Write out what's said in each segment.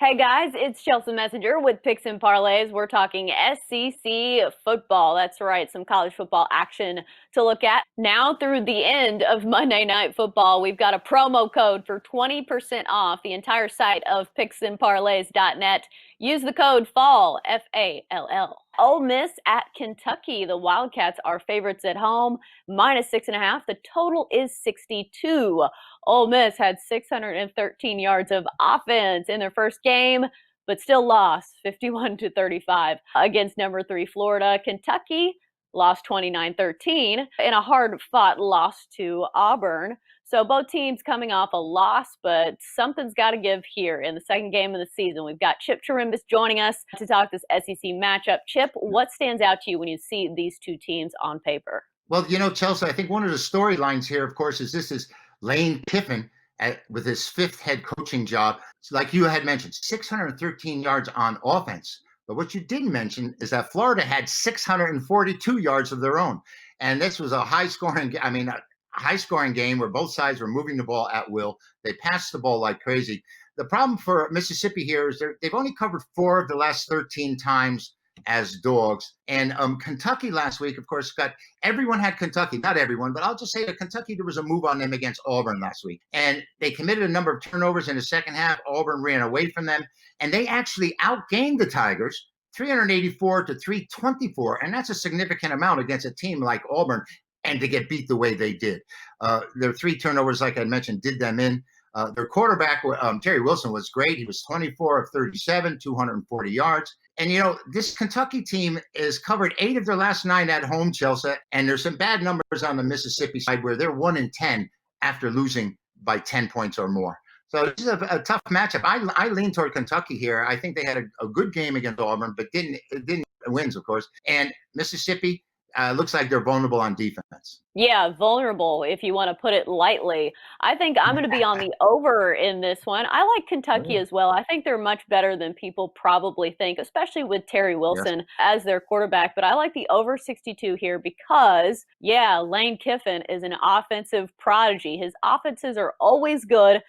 Hey guys, it's Chelsea Messenger with Picks and Parlays. We're talking SEC football. That's right, some college football action to look at. Now through the end of Monday Night Football, we've got a promo code for 20% off the entire site of picksandparlays.net. Use the code FALL, F-A-L-L. Ole Miss at Kentucky. The Wildcats are favorites at home, -6.5. The total is 62. Ole Miss had 613 yards of offense in their first game, but still lost 51-35 against number 3 Florida. Kentucky lost 29-13 in a hard-fought loss to Auburn. So both teams coming off a loss, but something's got to give here in the second game of the season. We've got Chip Chirimbes joining us to talk this SEC matchup. Chip, what stands out to you when you see these two teams on paper? Well, Chelsea, I think one of the storylines here, of course, is this is Lane Kiffin with his fifth head coaching job. Like you had mentioned, 613 yards on offense. But what you didn't mention is that Florida had 642 yards of their own. And this was a high-scoring game where both sides were moving the ball at will. They passed the ball like crazy. The problem for Mississippi here is they've only covered 4 of the last 13 times as dogs. And Kentucky last week, of course, everyone had Kentucky, not everyone, but I'll just say that Kentucky, there was a move on them against Auburn last week. And they committed a number of turnovers in the second half. Auburn ran away from them. And they actually outgained the Tigers 384-324. And that's a significant amount against a team like Auburn, and to get beat the way they did. Their 3 turnovers, like I mentioned, did them in. Their quarterback, Terry Wilson, was great. He was 24 of 37, 240 yards. And, this Kentucky team has covered 8 of their last 9 at home, Chelsea. And there's some bad numbers on the Mississippi side where they're 1-10 after losing by 10 points or more. So this is a tough matchup. I lean toward Kentucky here. I think they had a good game against Auburn, but didn't wins, of course. And Mississippi looks like they're vulnerable on defense. Yeah, vulnerable, if you want to put it lightly. I think I'm going to be on the over in this one. I like Kentucky as well. I think they're much better than people probably think, especially with Terry Wilson as their quarterback. But I like the over 62 here because, Lane Kiffin is an offensive prodigy. His offenses are always good,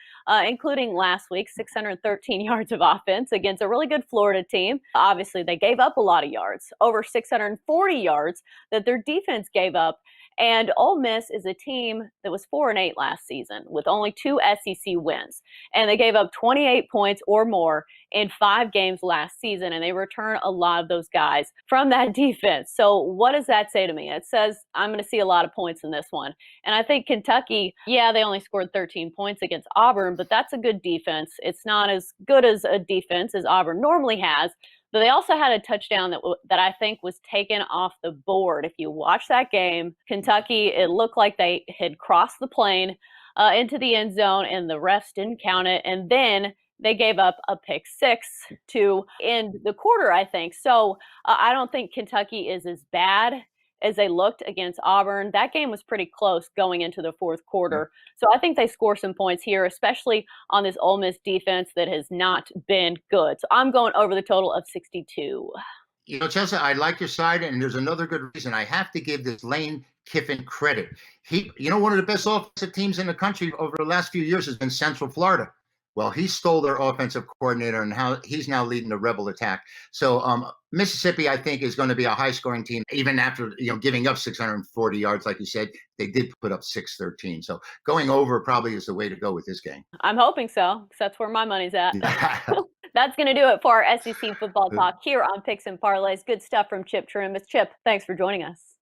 including last week, 613 yards of offense against a really good Florida team. Obviously, they gave up a lot of yards, over 640 yards that their defense gave up. And Ole Miss is a team that was 4-8 last season with only 2 SEC wins. And they gave up 28 points or more in 5 games last season. And they return a lot of those guys from that defense. So what does that say to me? It says I'm going to see a lot of points in this one. And I think Kentucky, they only scored 13 points against Auburn, but that's a good defense. It's not as good as a defense as Auburn normally has. But they also had a touchdown that I think was taken off the board. If you watch that game, Kentucky, it looked like they had crossed the plane into the end zone, and the refs didn't count it. And then they gave up a pick 6 to end the quarter, I think. So I don't think Kentucky is as bad as they looked against Auburn. That game was pretty close going into the fourth quarter. So I think they score some points here, especially on this Ole Miss defense that has not been good. So I'm going over the total of 62. Chelsea, I like your side, and there's another good reason. I have to give this Lane Kiffin credit. One of the best offensive teams in the country over the last few years has been Central Florida. Well, he stole their offensive coordinator, and how he's now leading the Rebel attack. So Mississippi, I think, is going to be a high-scoring team. Even after giving up 640 yards, like you said, they did put up 613. So going over probably is the way to go with this game. I'm hoping so, because that's where my money's at. That's going to do it for our SEC football talk here on Picks and Parlays. Good stuff from Chip Chirimbes. Chip, thanks for joining us.